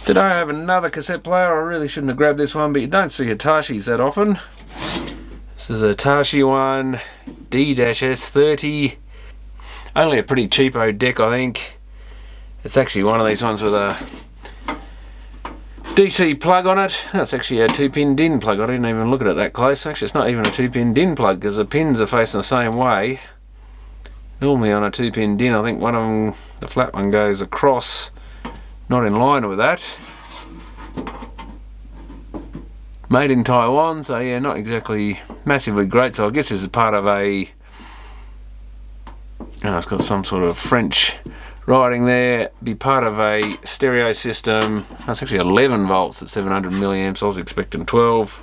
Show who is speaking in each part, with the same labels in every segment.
Speaker 1: Today I have another cassette player. I really shouldn't have grabbed this one, but you don't see Hitachis that often. This is a Hitachi one, D-S30. Only a pretty cheapo deck, I think. It's actually one of these ones with a DC plug on it. That's actually a 2-pin DIN plug. I didn't even look at it that close. Actually, it's not even a 2-pin DIN plug because the pins are facing the same way. Normally on a 2-pin DIN, I think one of them, the flat one, goes across, not in line with that. Made in Taiwan, so yeah, not exactly massively great. So I guess this is part of a, it's got some sort of French writing there. Be part of a stereo system. That's actually 11 volts at 700 milliamps. I was expecting 12.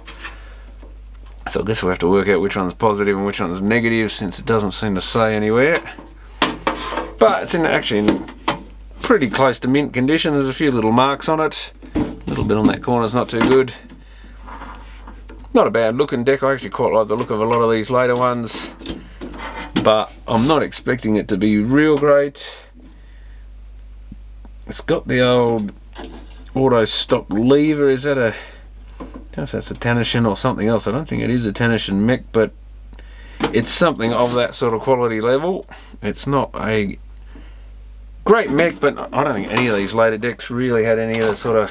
Speaker 1: So I guess we'll have to work out which one's positive and which one's negative, since it doesn't seem to say anywhere. But it's actually in pretty close to mint condition. There's a few little marks on it. A little bit on that corner's not too good. Not a bad looking deck. I actually quite like the look of a lot of these later ones, but I'm not expecting it to be real great. It's got the old auto stop lever. Is that a, I don't know if that's a Tanishan or something else. I don't think it is a Tanishan mech, but it's something of that sort of quality level. It's not a great mech, but I don't think any of these later decks really had any of the sort of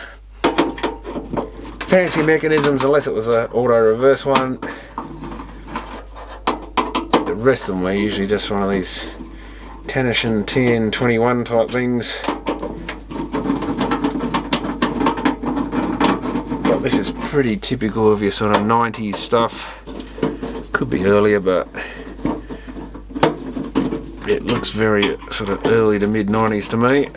Speaker 1: fancy mechanisms, unless it was an auto reverse one. The rest of them were usually just one of these Tanishan TN21 type things. But this is pretty typical of your sort of 90s stuff. Could be earlier, but it looks very sort of early to mid 90s to me.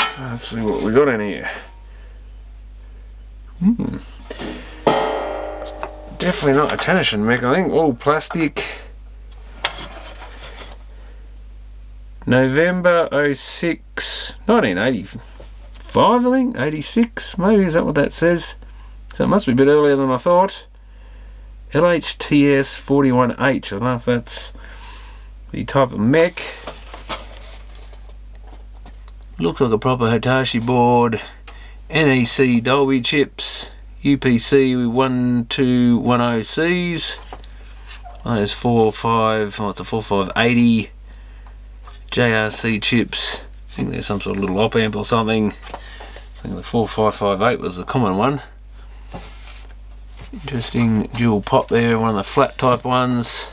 Speaker 1: So let's see what we got in here. Definitely not a Tanishan mech, I think. All plastic. November 06, 1985, I think, 86, maybe, is that what that says? So it must be a bit earlier than I thought. LHTS 41H, I don't know if that's the type of mech. Looks like a proper Hitachi board. NEC Dolby chips, UPC 1210Cs. Those 4580 JRC chips. I think there's some sort of little op amp or something. I think the 4558 was the common one. Interesting dual pop there, one of the flat type ones.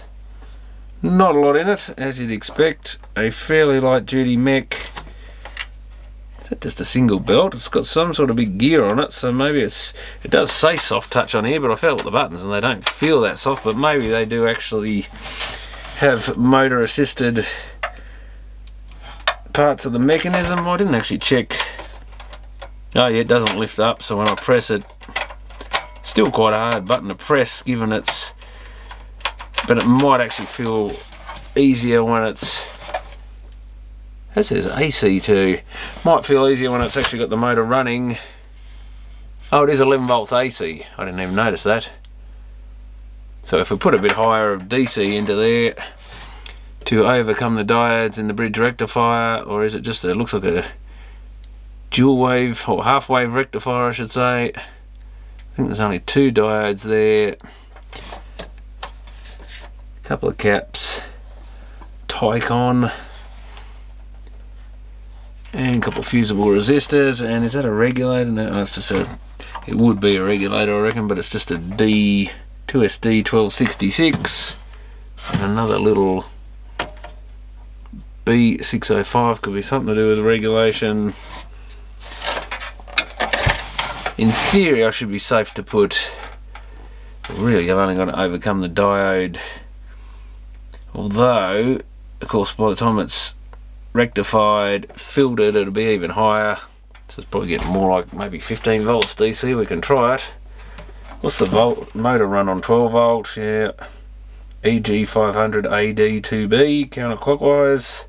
Speaker 1: Not a lot in it, as you'd expect. A fairly light duty mech. Is that just a single belt? It's got some sort of big gear on it, so maybe it does say soft touch on here, but I felt the buttons and they don't feel that soft, but maybe they do actually have motor assisted parts of the mechanism. I didn't actually check. Oh yeah, it doesn't lift up, so when I press it, still quite a hard button to press given it's, but it might actually feel easier when it's, that says AC too, might feel easier when it's actually got the motor running. Oh, it is 11 volts AC, I didn't even notice that. So if we put a bit higher of DC into there to overcome the diodes in the bridge rectifier, or is it just, it looks like a dual wave or half wave rectifier I should say. I think there's only 2 diodes there, a couple of caps, Tycon, and a couple of fusible resistors. And is that a regulator? No, that's just a, it would be a regulator I reckon, but it's just a D2SD1266, and another little B605, could be something to do with regulation. In theory I should be safe to put, really I've only got to overcome the diode, although of course by the time it's rectified, filtered, it'll be even higher, so it's probably getting more like maybe 15 volts DC. We can try it. What's the volt motor run on? 12 volts, yeah. EG500 AD2B counterclockwise.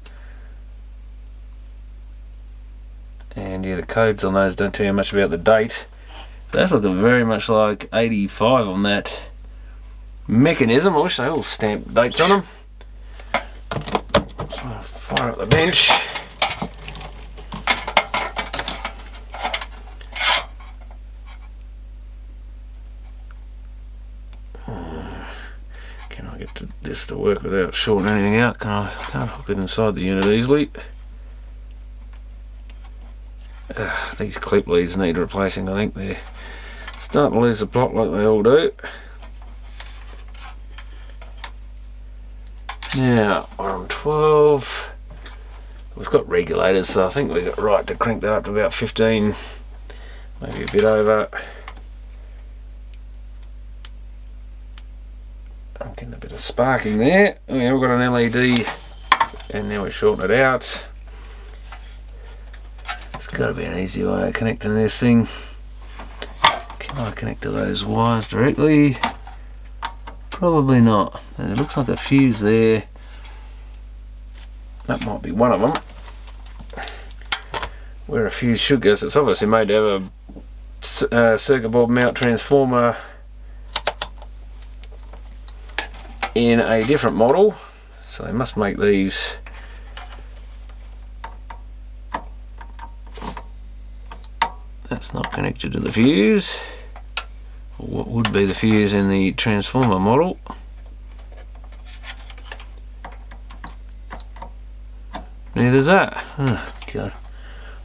Speaker 1: And yeah, the codes on those don't tell you much about the date. That's looking very much like 85 on that mechanism. I wish they all stamped dates on them. So I'll fire up the bench. Can I get this to work without shorting anything out? Can't hook it inside the unit easily. These clip leads need replacing. I think they're starting to lose the plot like they all do. Now we're on 12. We've got regulators, so I think we've got right to crank that up to about 15, maybe a bit over. I'm getting a bit of sparking there. Oh yeah, we've got an LED, and now we're shorting it out. There's got to be an easy way of connecting this thing. Can I connect to those wires directly? Probably not. It looks like a fuse there. That might be one of them. Where a fuse should go. So it's obviously made to have a circuit board mount transformer in a different model. So they must make these. That's not connected to the fuse, or what would be the fuse in the transformer model. Neither's that. Oh god.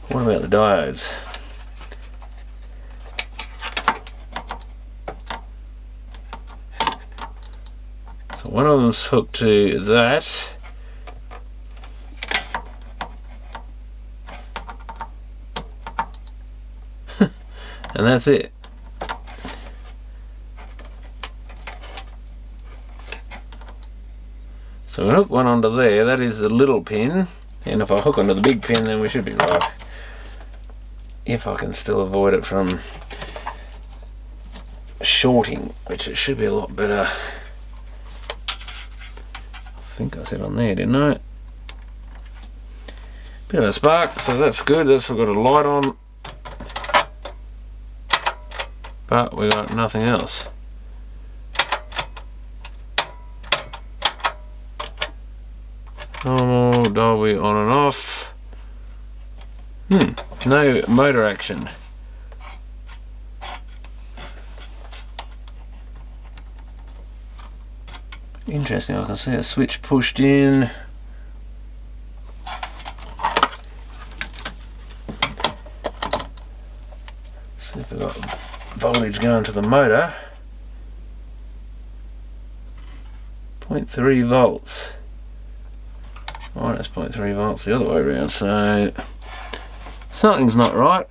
Speaker 1: What about the diodes? So one of them's hooked to that. And that's it. So we hook one onto there, that is the little pin, and if I hook onto the big pin then we should be right. If I can still avoid it from shorting, which it should be a lot better. I think I said on there, didn't I? Bit of a spark, so that's good. That's we've got a light on. But we got nothing else. Normal Dolby on and off. No motor action. Interesting, I can see a switch pushed in. See if we've got voltage going to the motor. 0.3 volts. Minus 0.3 volts the other way around, so something's not right.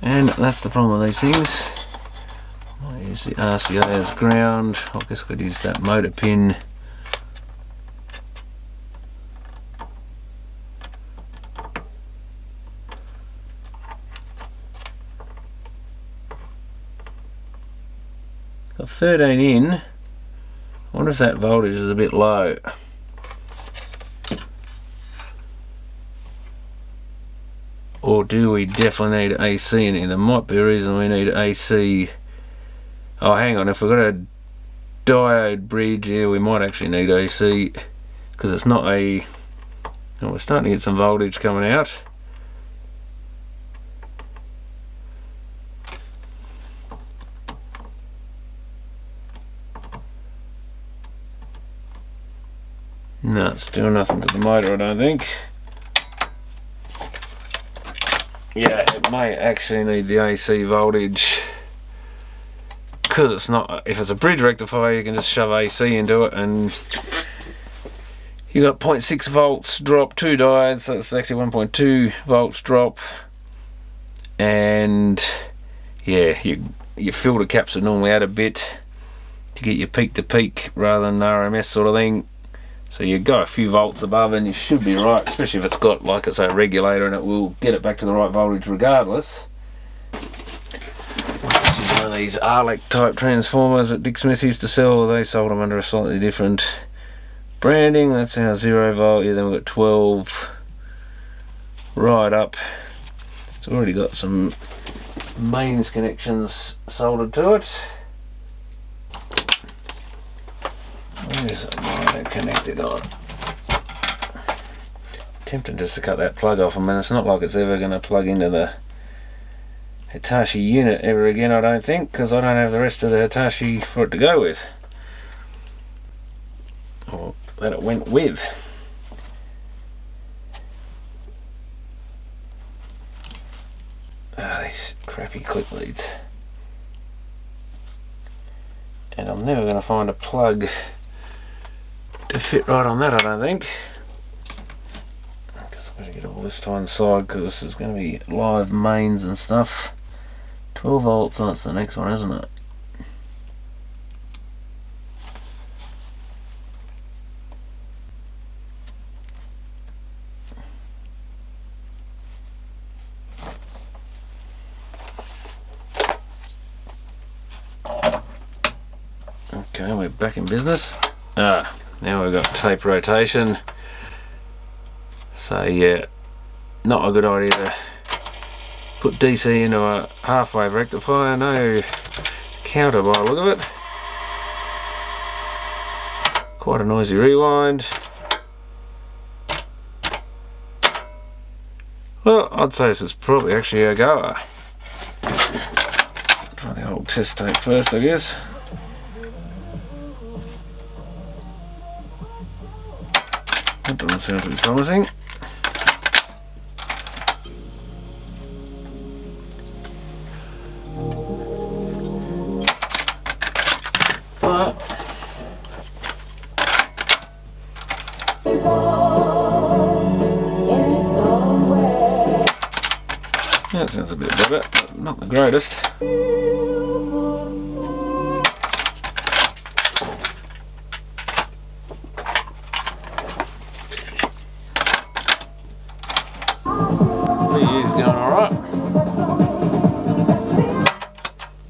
Speaker 1: And that's the problem with these things. I'll use the RCA as ground. I guess I could use that motor pin. Got 13 in. I wonder if that voltage is a bit low. Or do we definitely need AC in here? There might be a reason we need AC. Oh, hang on, if we've got a diode bridge, yeah, we might actually need AC, because it's not a... Oh, we're starting to get some voltage coming out. No, it's still nothing to the motor, I don't think. Yeah, it may actually need the AC voltage, because it's not, if it's a bridge rectifier you can just shove AC into it and you got 0.6 volts drop, 2 diodes, so it's actually 1.2 volts drop, and yeah, your filter caps are normally out a bit to get your peak to peak rather than RMS sort of thing. So you go a few volts above and you should be right, especially if it's got, like I say, a regulator, and it will get it back to the right voltage regardless. This is one of these Arlec type transformers that Dick Smith used to sell. They sold them under a slightly different branding. That's our 0 volt. Yeah, then we've got 12 right up. It's already got some mains connections soldered to it. Where's the miner connected on? Tempting just to cut that plug off. I mean, it's not like it's ever going to plug into the Hitachi unit ever again, I don't think, because I don't have the rest of the Hitachi for it to go with. Or that it went with. These crappy clip leads. And I'm never going to find a plug to fit right on that, I don't think. Because I'm going to get all this to one side, because this is going to be live mains and stuff. 12 volts, that's the next one, isn't it? Okay, we're back in business. Now we've got tape rotation. So yeah, not a good idea to put DC into a half-wave rectifier. No counter by the look of it. Quite a noisy rewind. Well, I'd say this is probably actually a goer. Try the old test tape first, I guess. That doesn't sound too promising. But that sounds a bit better, but not the greatest.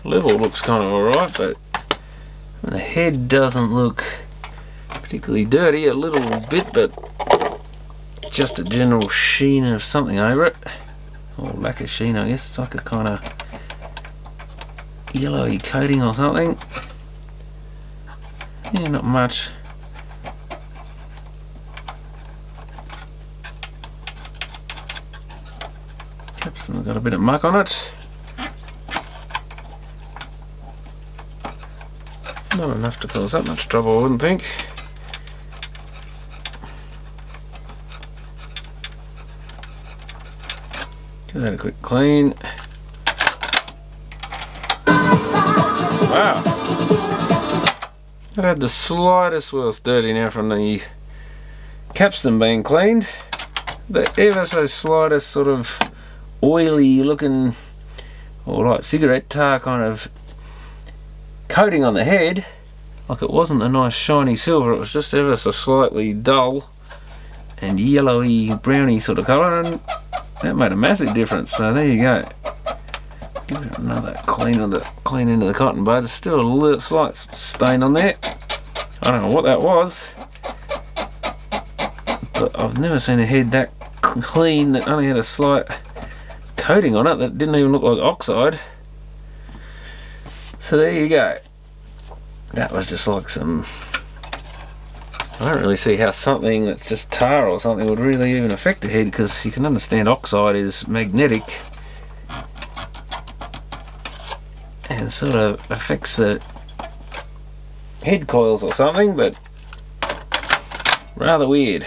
Speaker 1: Level looks kind of alright, but the head doesn't look particularly dirty, a little bit, but just a general sheen of something over it, or lack of sheen, I guess. It's like a kind of yellowy coating or something. Yeah, not much. Capston's got a bit of muck on it. Not enough to cause that much trouble, I wouldn't think. Give that a quick clean. Wow! That had the slightest, well, it's dirty now from the capstan being cleaned. The ever so slightest sort of oily looking, or like cigarette tar kind of coating on the head, like it wasn't a nice shiny silver, it was just ever so slightly dull and yellowy browny sort of colour, and that made a massive difference. So there you go. Give it another clean into the cotton bud. There's still a little slight stain on there. I don't know what that was, but I've never seen a head that clean that only had a slight coating on it that didn't even look like oxide. So there you go. That was just like some... I don't really see how something that's just tar or something would really even affect the head, because you can understand oxide is magnetic and sort of affects the head coils or something, but rather weird.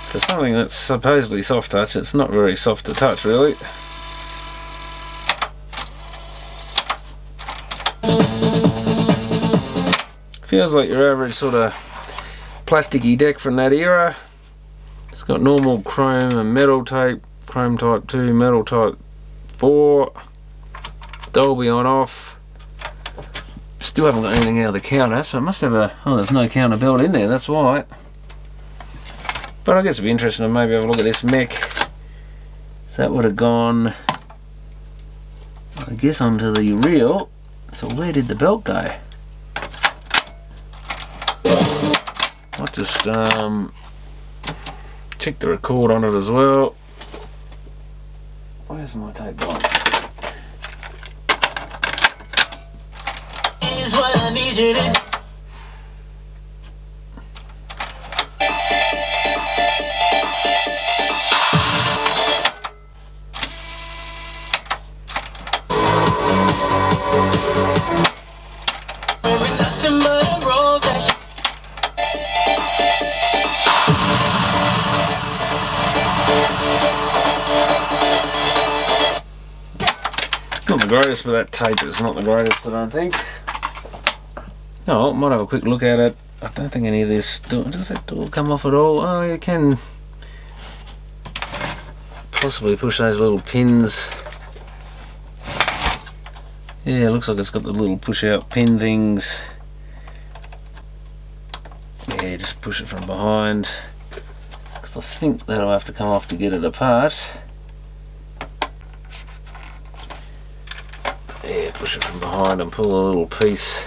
Speaker 1: For something that's supposedly soft touch, it's not very soft to touch, really. Feels like your average sort of plasticky deck from that era. It's got normal chrome and metal tape, chrome type 2, metal type 4, Dolby on off. Still haven't got anything out of the counter, so it must have a... oh, there's no counter built in there, that's why. But I guess it'd be interesting to maybe have a look at this mech. So that would have gone, I guess, onto the reel. So where did the belt go? I'll just check the record on it as well. Where's my tape gone?
Speaker 2: Here's what I need you to.
Speaker 1: Not the greatest, but that tape is not the greatest, I don't think. Oh, might have a quick look at it. I don't think any of this does that door come off at all? Oh, you can possibly push those little pins. Yeah, it looks like it's got the little push out pin things. Yeah, just push it from behind, because I think that'll have to come off to get it apart. Yeah, push it from behind and pull a little piece,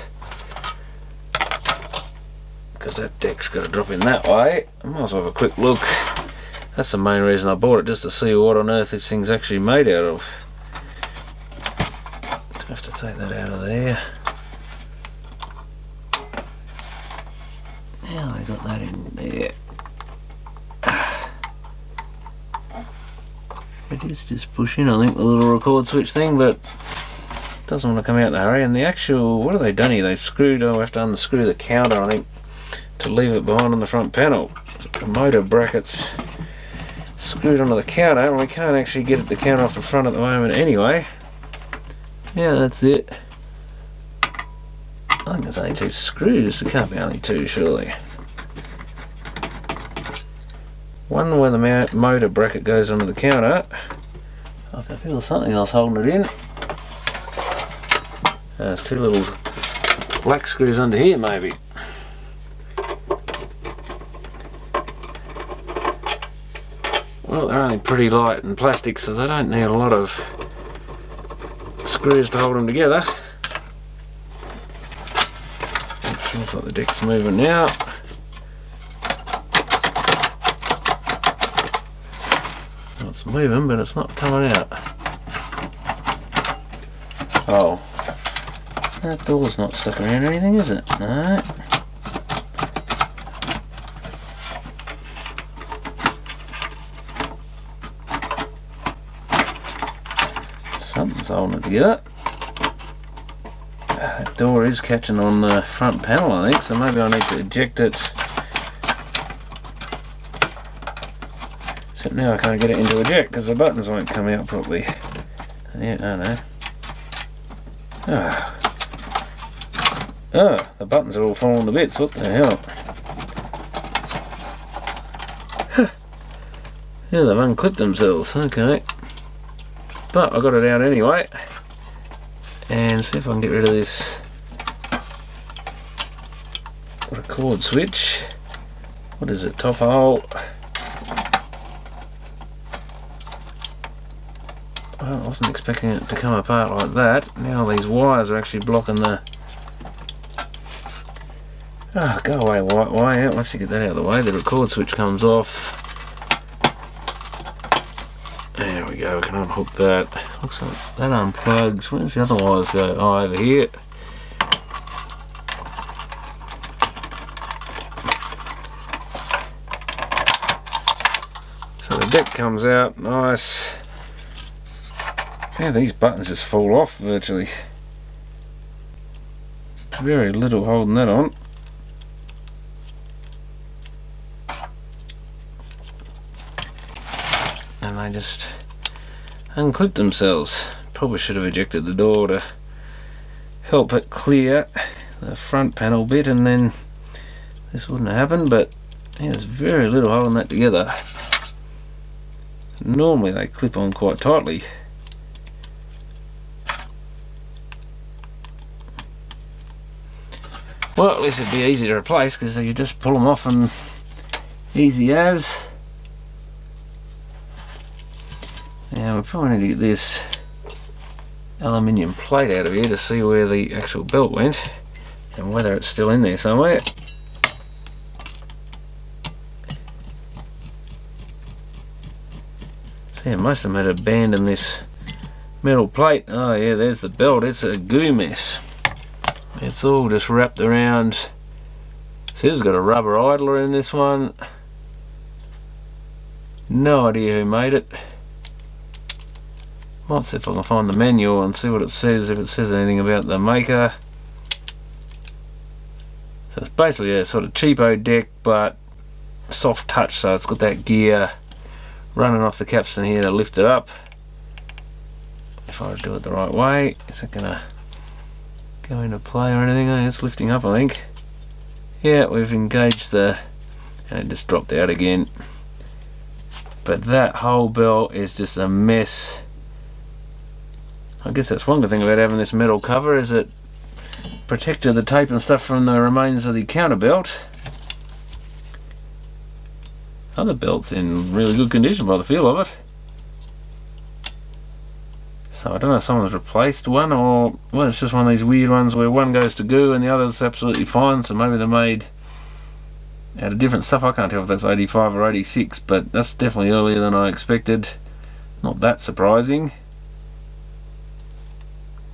Speaker 1: because that deck's got to drop in that way. I might as well have a quick look. That's the main reason I bought it, just to see what on earth this thing's actually made out of. I have to take that out of there. Now they got that in there. It is just pushing, I think, the little record switch thing, but it doesn't want to come out in a hurry. And the actual, what have they done here? They've screwed, I have to unscrew the counter, I think, to leave it behind on the front panel. So the motor brackets screwed onto the counter, and we can't actually get the counter off the front at the moment anyway. Yeah, that's it. I think there's only 2 screws. There can't be only 2, surely. One where the motor bracket goes onto the counter. I can feel something else holding it in. There's 2 little black screws under here, maybe. Well, they're only pretty light and plastic, so they don't need a lot of screws to hold them together. Looks like the deck's moving now. Well, it's moving, but it's not coming out. Oh, that door's not stuck around or anything, is it? No. Something's holding it together. That door is catching on the front panel, I think, so maybe I need to eject it. Except now I can't get it into eject because the buttons won't come out properly. Yeah, I know. Oh, the buttons are all falling to bits. What the hell? Yeah, they've unclipped themselves. Okay. But I got it out anyway. And see if I can get rid of this record switch. What is it? Top hole. Well, I wasn't expecting it to come apart like that. Now these wires are actually blocking the... Oh, go away, white wire. Once you get that out of the way, the record switch comes off. There we go, we can unhook that. Looks like that unplugs. Where's the other wires go? Oh, over here. So the deck comes out, nice. Yeah, these buttons just fall off virtually. Very little holding that on. And they just unclipped themselves. Probably should have ejected the door to help it clear the front panel bit, and then this wouldn't have happened, but yeah, there's very little holding that together. Normally they clip on quite tightly. Well, at least it'd be easy to replace because you just pull them off and easy as. Now we probably need to get this aluminium plate out of here to see where the actual belt went and whether it's still in there somewhere. So yeah, most of them had abandoned this metal plate. Oh yeah, there's the belt. It's a goo mess. It's all just wrapped around. See, it's got a rubber idler in this one. No idea who made it. Might see if I can find the manual and see what it says, if it says anything about the maker. So it's basically a sort of cheapo deck, but soft touch, so it's got that gear running off the capstan here to lift it up. If I do it the right way, is it gonna go into play or anything? Oh, it's lifting up, I think. Yeah, we've engaged the, and it just dropped out again. But that whole belt is just a mess. I guess that's one good thing about having this metal cover, is it protected the tape and stuff from the remains of the counter belt. Other belt's in really good condition by the feel of it. So I don't know if someone's replaced one, or well, it's just one of these weird ones where one goes to goo and the other's absolutely fine, so maybe they're made out of different stuff. I can't tell if that's 85 or 86, but that's definitely earlier than I expected. Not that surprising.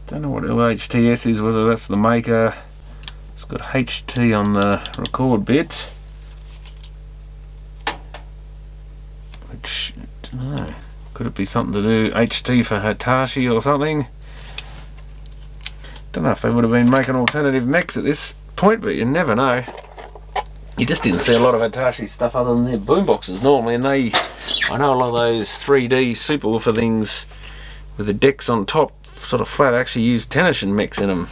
Speaker 1: Don't know what LHTS is, whether that's the maker. It's got HT on the record bit, which, I don't know, could it be something to do, HT for Hitachi or something? Don't know if they would have been making alternative mechs at this point, but you never know. You just didn't see a lot of Hitachi stuff other than their boomboxes normally, and I know a lot of those 3D superwoofer things with the decks on top, sort of flat, actually use tension mechs in them.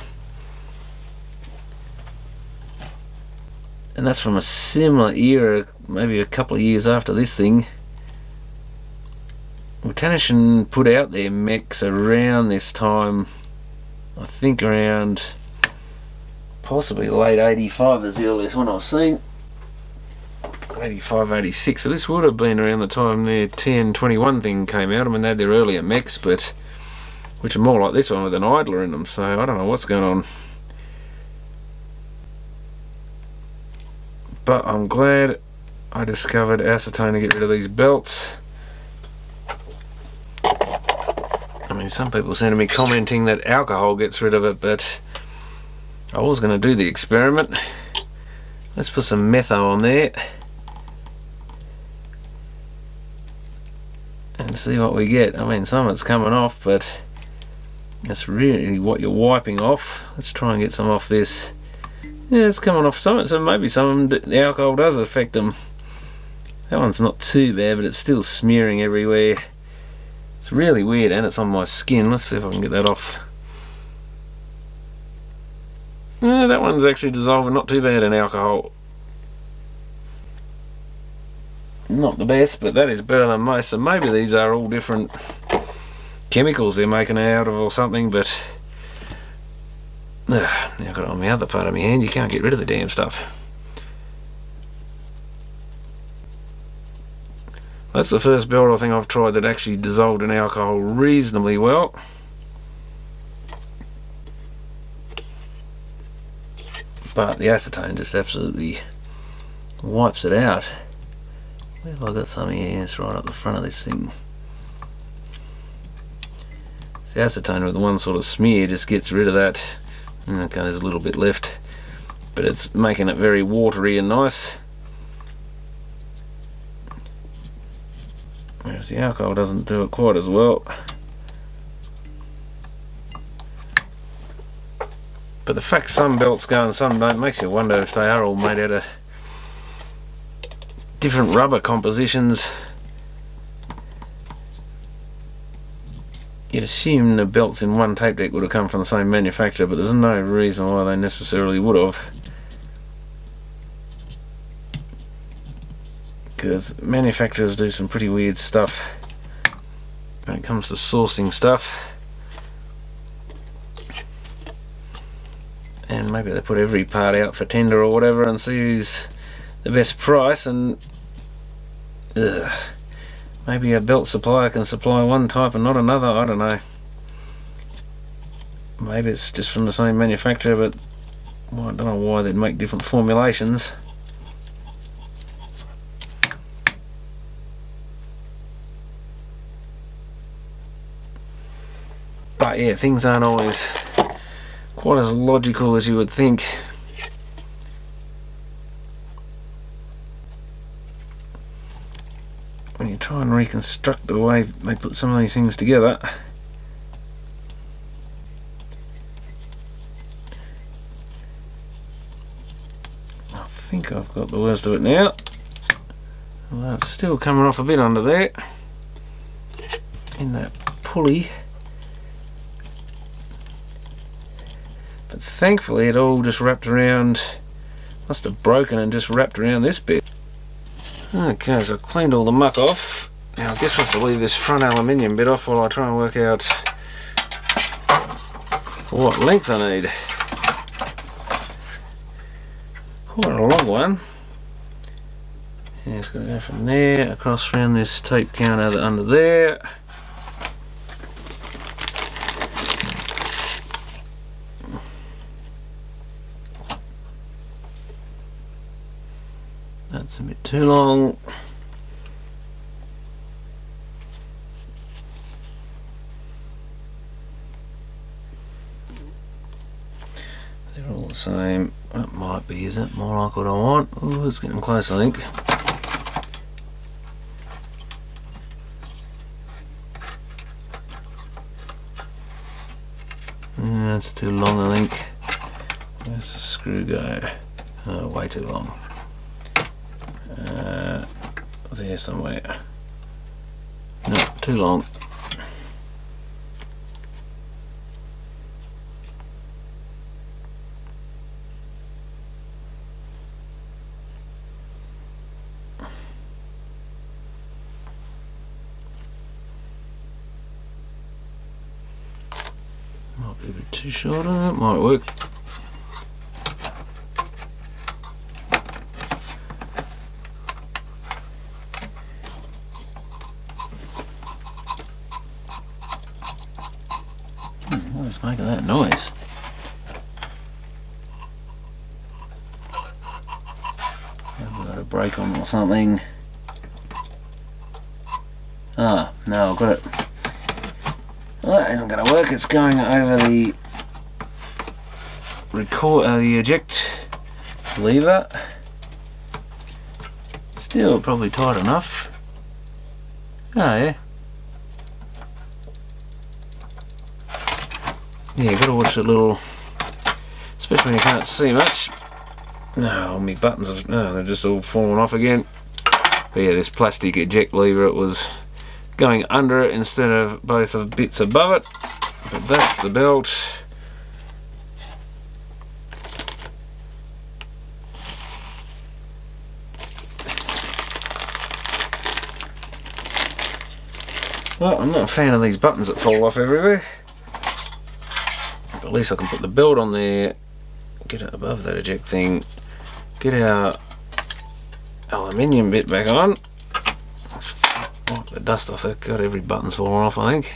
Speaker 1: And that's from a similar era, maybe a couple of years after this thing. Well, Tension put out their mechs around this time, I think around possibly late 85 is the earliest one I've seen. 85, 86, so this would have been around the time their 1021 thing came out. I mean, they had their earlier mechs, but which are more like this one with an idler in them, so I don't know what's going on. But I'm glad I discovered acetone to get rid of these belts. I mean, some people seem to be commenting that alcohol gets rid of it, but I was going to do the experiment. Let's put some metho on there and see what we get. I mean, some of it's coming off, but that's really what you're wiping off. Let's try and get some off this. Yeah, it's coming off some, so maybe some of them, the alcohol does affect them. That one's not too bad, but it's still smearing everywhere. It's really weird, and it's on my skin. Let's see if I can get that off. Yeah, that one's actually dissolving not too bad in alcohol. Not the best, but that is better than most. So maybe these are all different chemicals they're making it out of or something, but now I've got it on the other part of my hand. You can't get rid of the damn stuff. That's the first belt I think I've tried that actually dissolved in alcohol reasonably well. But the acetone just absolutely wipes it out. Where have I got some here? It's right up the front of this thing. It's the acetone with the one sort of smear just gets rid of that. Okay, there's a little bit left, but it's making it very watery and nice. Whereas the alcohol doesn't do it quite as well. But the fact some belts go and some don't makes you wonder if they are all made out of different rubber compositions. You'd assume the belts in one tape deck would have come from the same manufacturer, but there's no reason why they necessarily would have. Because manufacturers do some pretty weird stuff when it comes to sourcing stuff. And maybe they put every part out for tender or whatever and see who's the best price, and maybe a belt supplier can supply one type and not another. I don't know. Maybe it's just from the same manufacturer, but well, I don't know why they'd make different formulations. But yeah, things aren't always quite as logical as you would think. When you try and reconstruct the way they put some of these things together. I think I've got the worst of it now. Well, it's still coming off a bit under there in that pulley, but thankfully it all just wrapped around, must have broken and just wrapped around this bit. Okay, so I've cleaned all the muck off. Now I guess we'll have to leave this front aluminium bit off while I try and work out what length I need. Quite a long one. Yeah, it's got to go from there across around this tape counter under there. That's a bit too long. They're all the same. That might be, is it? More like what I want. Oh, it's getting close, I think. That's too long, I think. Where's the screw go? Oh, way too long. There somewhere. No, too long. Might be a bit too short on it, might work. What's making that noise? I've got a brake on or something. Ah, no, I've got it. Well, that isn't going to work. It's going over the the eject lever. Still probably tight enough. Oh yeah. Yeah, you've got to watch the little, especially when you can't see much. No, my buttons have, no, they're just all falling off again. But yeah, this plastic eject lever, it was going under it instead of both of bits above it. But that's the belt. Well, I'm not a fan of these buttons that fall off everywhere. But at least I can put the belt on there, get it above that eject thing, get our aluminium bit back on. Wipe the dust off it, got every button's falling off, I think.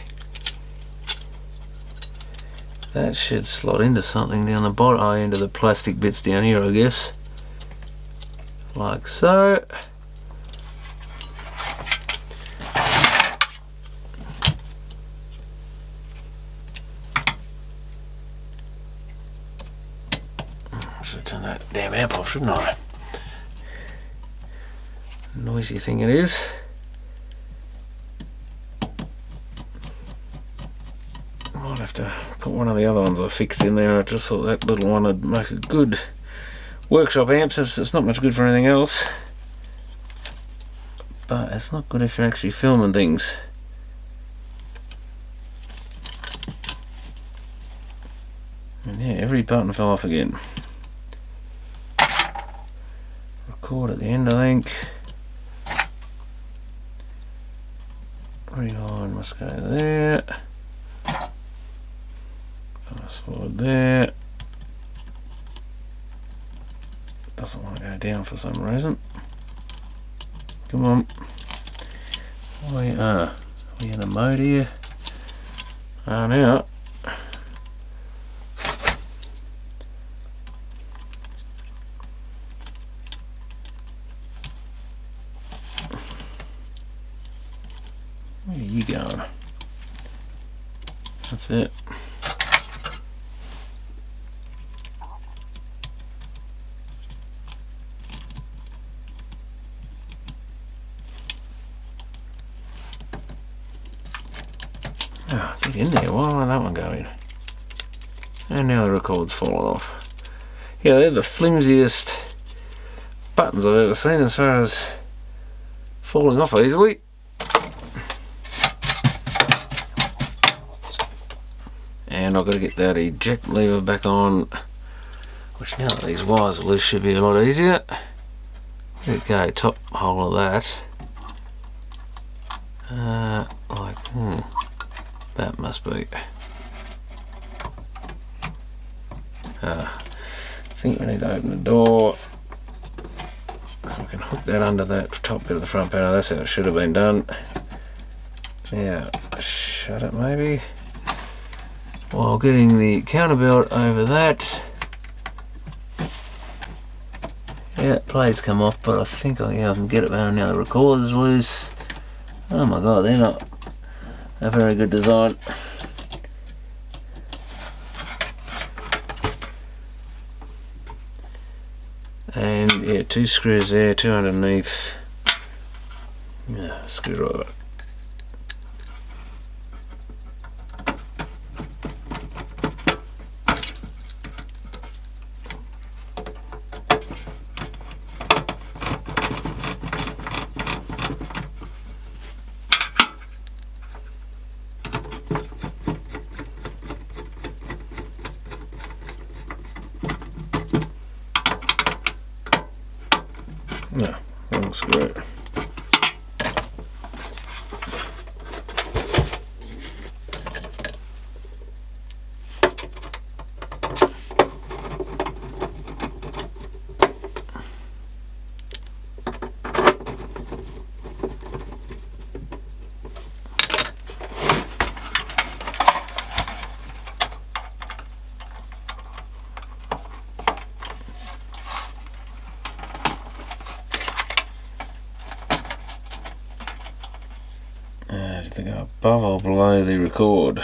Speaker 1: That should slot into something down the bottom, into the plastic bits down here, I guess. Like so. Should have turned that damn amp off, shouldn't I? Noisy thing it is. Might have to put one of the other ones I fixed in there. I just thought that little one would make a good workshop amp, since it's not much good for anything else. But it's not good if you're actually filming things. And yeah, every button fell off again. Record at the end, I think. Rewind must go there. Fast forward there. Doesn't want to go down for some reason. Come on. We in a mode here. Now. Where are you going? That's it. Oh, get in there. Why won't that one go in? And now the record's fallen off. Yeah, they're the flimsiest buttons I've ever seen as far as falling off easily. And I've got to get that eject lever back on, which now that these wires are loose should be a lot easier. Let it go, top hole of that. That must be. I think we need to open the door so we can hook that under that top bit of the front panel. That's how it should have been done. Now, shut it maybe. While getting the counterbelt over that. Yeah, plates come off, but I think I can get it better now. The recorder's loose. Oh my god, they're not a very good design. And yeah, 2 screws there, 2 underneath. Yeah, screwdriver. No, wrong screw. Do you think above or below the record?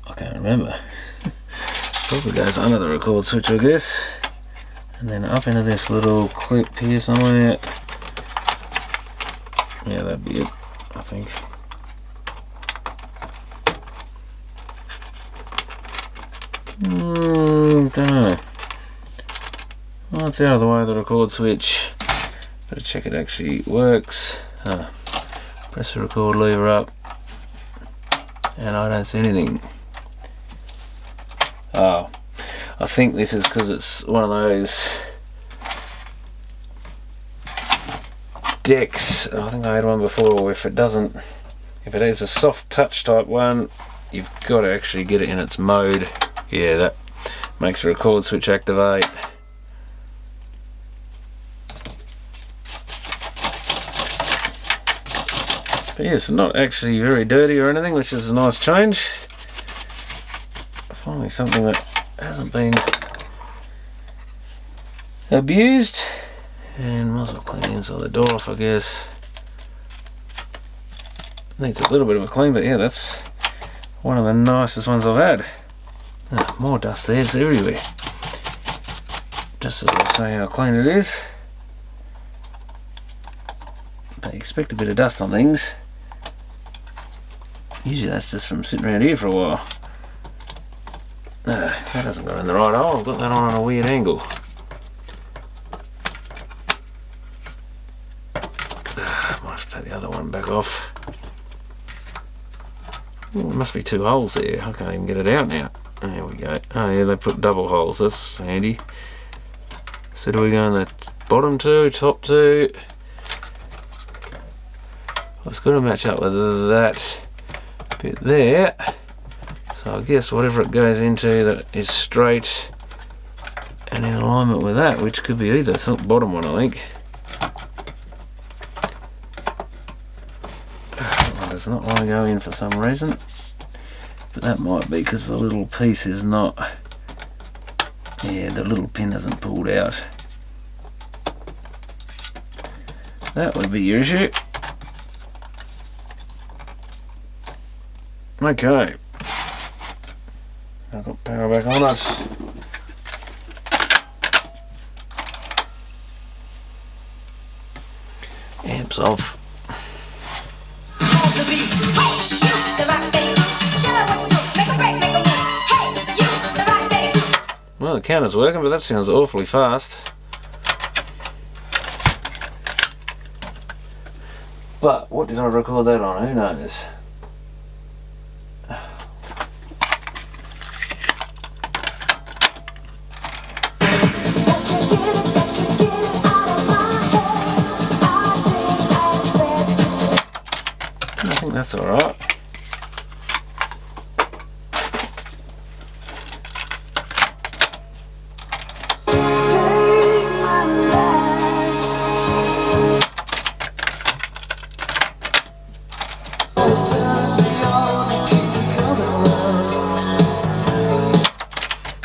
Speaker 1: I can't remember. Probably goes under the record switch, I guess. And then up into this little clip here somewhere. Yeah, that'd be it, I think. Don't know. Well, it's out of the way of the record switch. Better check it actually works. Press the record lever up, and I don't see anything. Oh, I think this is because it's one of those decks. I think I had one before. If it is a soft touch type one, you've got to actually get it in its mode. Yeah, that makes the record switch activate. But yes, not actually very dirty or anything, which is a nice change. Finally something that hasn't been abused. And might as well clean the inside of the door off, I guess. Needs a little bit of a clean, but yeah, that's one of the nicest ones I've had. Oh, more dust there, it's everywhere. Just as I say how clean it is. But you expect a bit of dust on things. Usually that's just from sitting around here for a while. That hasn't got in the right hole. I've got that on a weird angle. Might have to take the other one back off. Ooh, there must be 2 holes there. I can't even get it out now. There we go. Oh yeah, they put double holes. That's handy. So do we go in the bottom 2, top 2? Well, it's going to match up with that bit there. So I guess whatever it goes into that is straight and in alignment with that, which could be either bottom one, I think. That one does not want to go in for some reason, but that might be because the little piece is not, yeah, the little pin hasn't pulled out. That would be your issue. I've got power back on it. Amps off. Well, the counter's working, but that sounds awfully fast. But what did I record that on? Who knows? I think that's alright.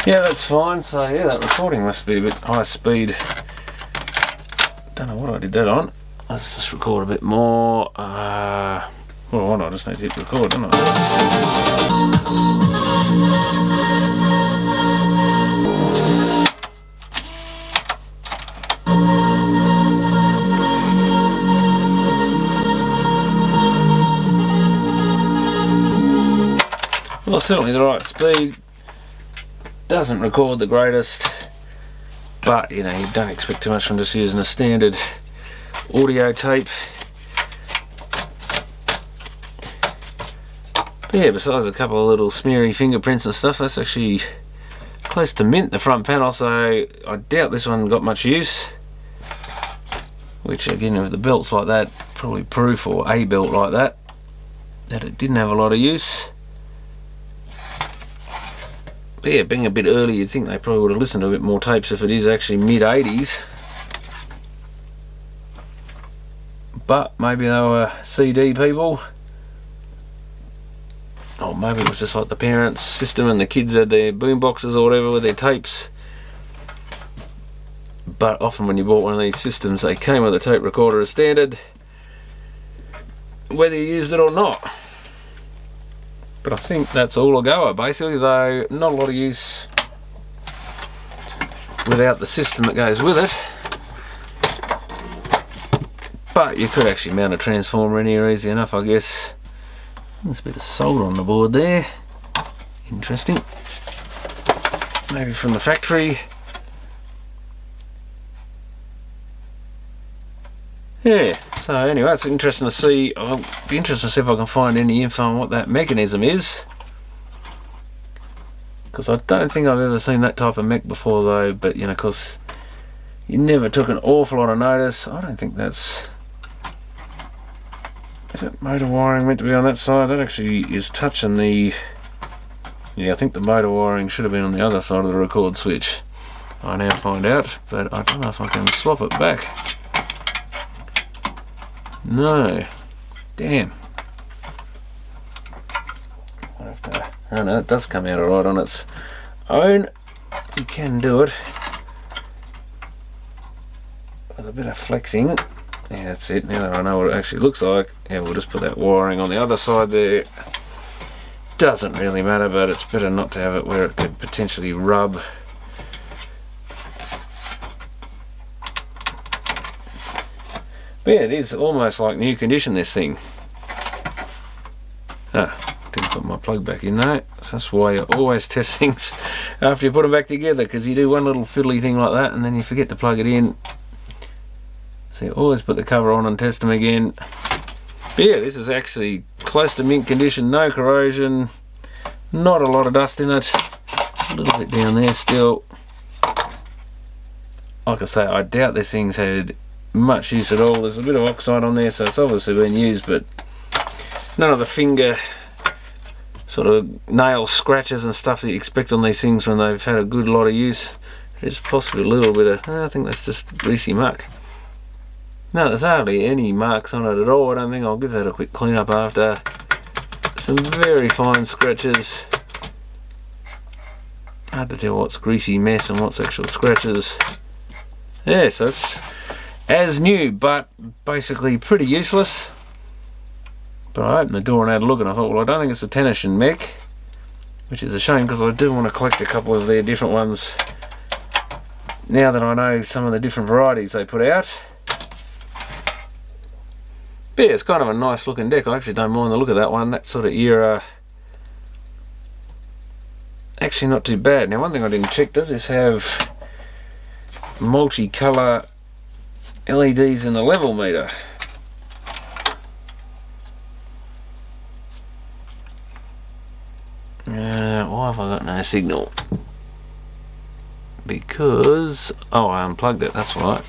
Speaker 1: Yeah, that's fine. So yeah, that recording must be a bit high speed. Don't know what I did that on. Let's just record a bit more. Well, why not? I just need to hit record, don't I? Well, certainly the right speed. Doesn't record the greatest, but you know, you don't expect too much from just using a standard audio tape. But yeah, besides a couple of little smeary fingerprints and stuff, that's actually close to mint, the front panel, so I doubt this one got much use. Which again, with the belts like that, probably proof, or a belt like that it didn't have a lot of use. But yeah, being a bit early, you'd think they probably would have listened to a bit more tapes if it is actually mid-80s. But maybe they were CD people. Or maybe it was just like the parents' system and the kids had their boom boxes or whatever with their tapes. But often when you bought one of these systems, they came with a tape recorder as standard, whether you used it or not. But I think that's all a goer basically, though not a lot of use without the system that goes with it. But you could actually mount a transformer in here easy enough, I guess. There's a bit of solder on the board there. Interesting. Maybe from the factory. Yeah, so anyway, it's interesting to see. I'll be interested to see if I can find any info on what that mechanism is, because I don't think I've ever seen that type of mech before though. But you know, of course, you never took an awful lot of notice. I don't think that's... Is it motor wiring meant to be on that side? That actually is touching the... Yeah, I think the motor wiring should have been on the other side of the record switch. I now find out, but I don't know if I can swap it back. No. Damn. I have to... Oh no, it does come out alright on its own. You can do it with a bit of flexing. Yeah, that's it. Now that I know what it actually looks like, yeah, we'll just put that wiring on the other side there. Doesn't really matter, but it's better not to have it where it could potentially rub. But yeah, it is almost like new condition, this thing. Ah, didn't put my plug back in though. So that's why you always test things after you put them back together, because you do one little fiddly thing like that and then you forget to plug it in. So you always put the cover on and test them again. But yeah, this is actually close to mint condition, no corrosion, not a lot of dust in it, a little bit down there still. Like I say, I doubt this thing's had much use at all. There's a bit of oxide on there, so it's obviously been used, but none of the finger sort of nail scratches and stuff that you expect on these things when they've had a good lot of use. There's possibly a little bit of, I think that's just greasy muck. No, there's hardly any marks on it at all. I don't think. I'll give that a quick clean up after. Some very fine scratches. Hard to tell what's greasy mess and what's actual scratches. Yeah, so it's as new, but basically pretty useless. But I opened the door and had a look and I thought, well, I don't think it's a Tennishin mech. which is a shame because I do want to collect a couple of their different ones now that I know some of the different varieties they put out. But yeah, it's kind of a nice looking deck. I actually don't mind the look of that one. That sort of era, actually not too bad. Now one thing I didn't check, does this have multicolour LEDs in the level meter? Why have I got no signal? Because, oh, I unplugged it, that's right.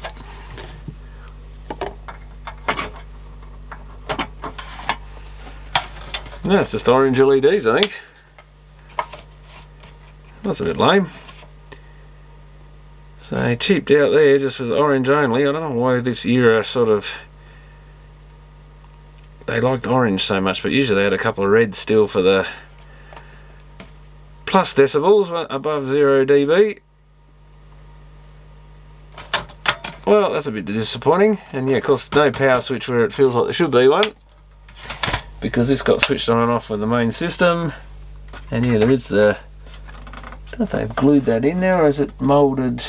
Speaker 1: No, it's just orange LEDs, I think. That's a bit lame. So cheaped out there just with orange only. I don't know why this era sort of, they liked orange so much, but usually they had a couple of reds still for the plus decibels above 0 dB. Well, that's a bit disappointing. And yeah, of course, no power switch where it feels like there should be one, because this got switched on and off with the main system. And yeah, there is the, I don't know if they've glued that in there or is it moulded.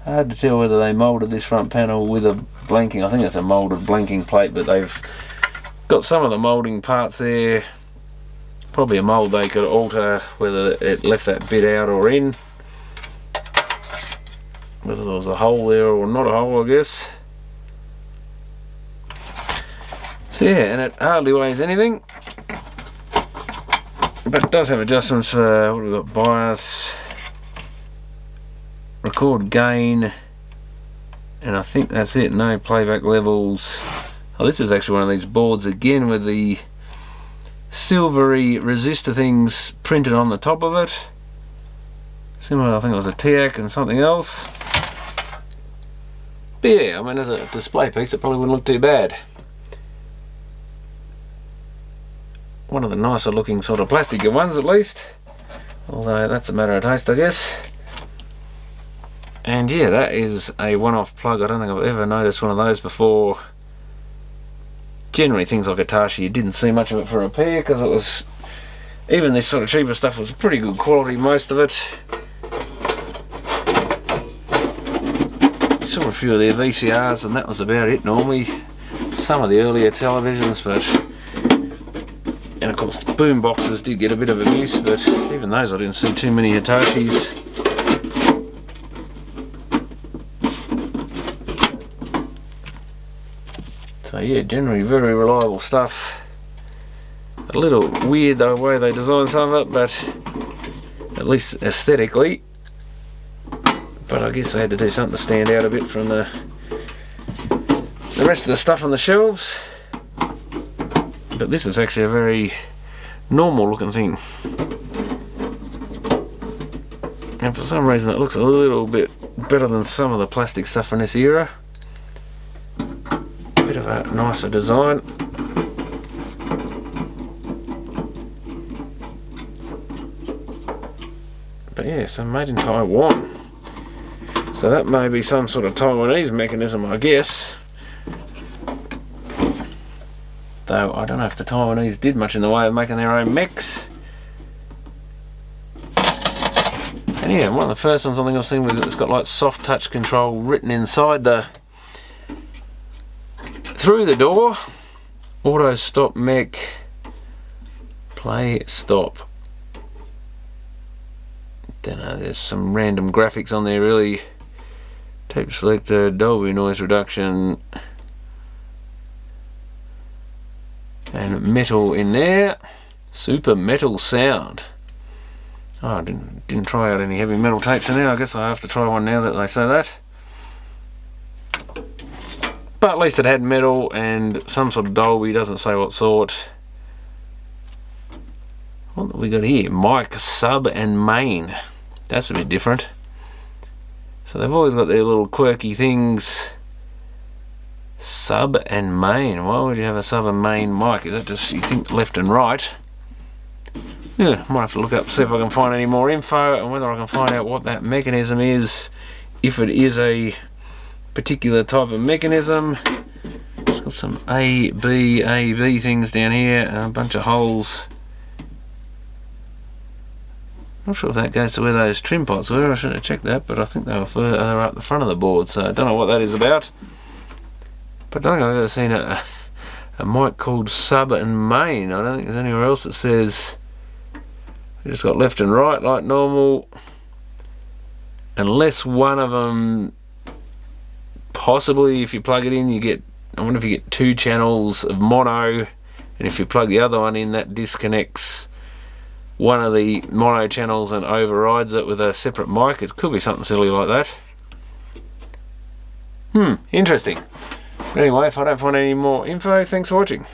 Speaker 1: Hard to tell whether they moulded this front panel with a blanking. I think it's a moulded blanking plate, but they've got some of the moulding parts there. Probably a mould they could alter whether it left that bit out or in. Whether there was a hole there or not a hole, I guess. So yeah, and it hardly weighs anything. But it does have adjustments for, what have we got, bias, record gain, and I think that's it. No playback levels. Oh, this is actually one of these boards again with the silvery resistor things printed on the top of it. Similar, I think it was a TAC and something else. But yeah, I mean, as a display piece it probably wouldn't look too bad. One of the nicer looking sort of plasticky ones at least, although that's a matter of taste, I guess. And yeah, that is a one-off plug. I don't think I've ever noticed one of those before. Generally things like Hitachi, you didn't see much of it for repair because it was, even this sort of cheaper stuff was pretty good quality, most of it. Saw a few of their VCRs and that was about it normally. Some of the earlier televisions, but, and of course the boom boxes did get a bit of abuse, but even those I didn't see too many Hitachis. So yeah, generally very reliable stuff. A little weird the way they design some of it, but at least aesthetically. But I guess they had to do something to stand out a bit from the rest of the stuff on the shelves. But this is actually a very normal looking thing. And for some reason it looks a little bit better than some of the plastic stuff from this era. Bit of a nicer design. But yeah, so made in Taiwan. So that may be some sort of Taiwanese mechanism, I guess. Though I don't know if the Taiwanese did much in the way of making their own mechs. And yeah, one of the first ones I think I've seen with it's got like soft touch control written inside the, through the door. Auto stop mech, play stop. Don't know, there's some random graphics on there really. Tape selector, Dolby noise reduction, and metal in there. Super metal sound. Oh, I didn't try out any heavy metal tapes in there. I guess I have to try one now that they say that. But at least it had metal and some sort of Dolby, doesn't say what sort. What have we got here? Mic, sub and main. That's a bit different. So they've always got their little quirky things. Sub and main. Why would you have a sub and main mic? Is that just, you think, left and right? Yeah, might have to look up, see if I can find any more info and whether I can find out what that mechanism is, if it is a particular type of mechanism. It's got some A, B things down here and a bunch of holes Not sure if that goes to where those trim pots were. I should have checked that, but I think they were up the front of the board, so I don't know what that is about. But I don't think I've ever seen a mic called sub and main. I don't think there's anywhere else that says you just got left and right like normal, unless one of them, possibly if you plug it in you get, I wonder if you get 2 channels of mono, and if you plug the other one in that disconnects one of the mono channels and overrides it with a separate mic. It could be something silly like that. Interesting. Anyway, if I don't find any more info, thanks for watching.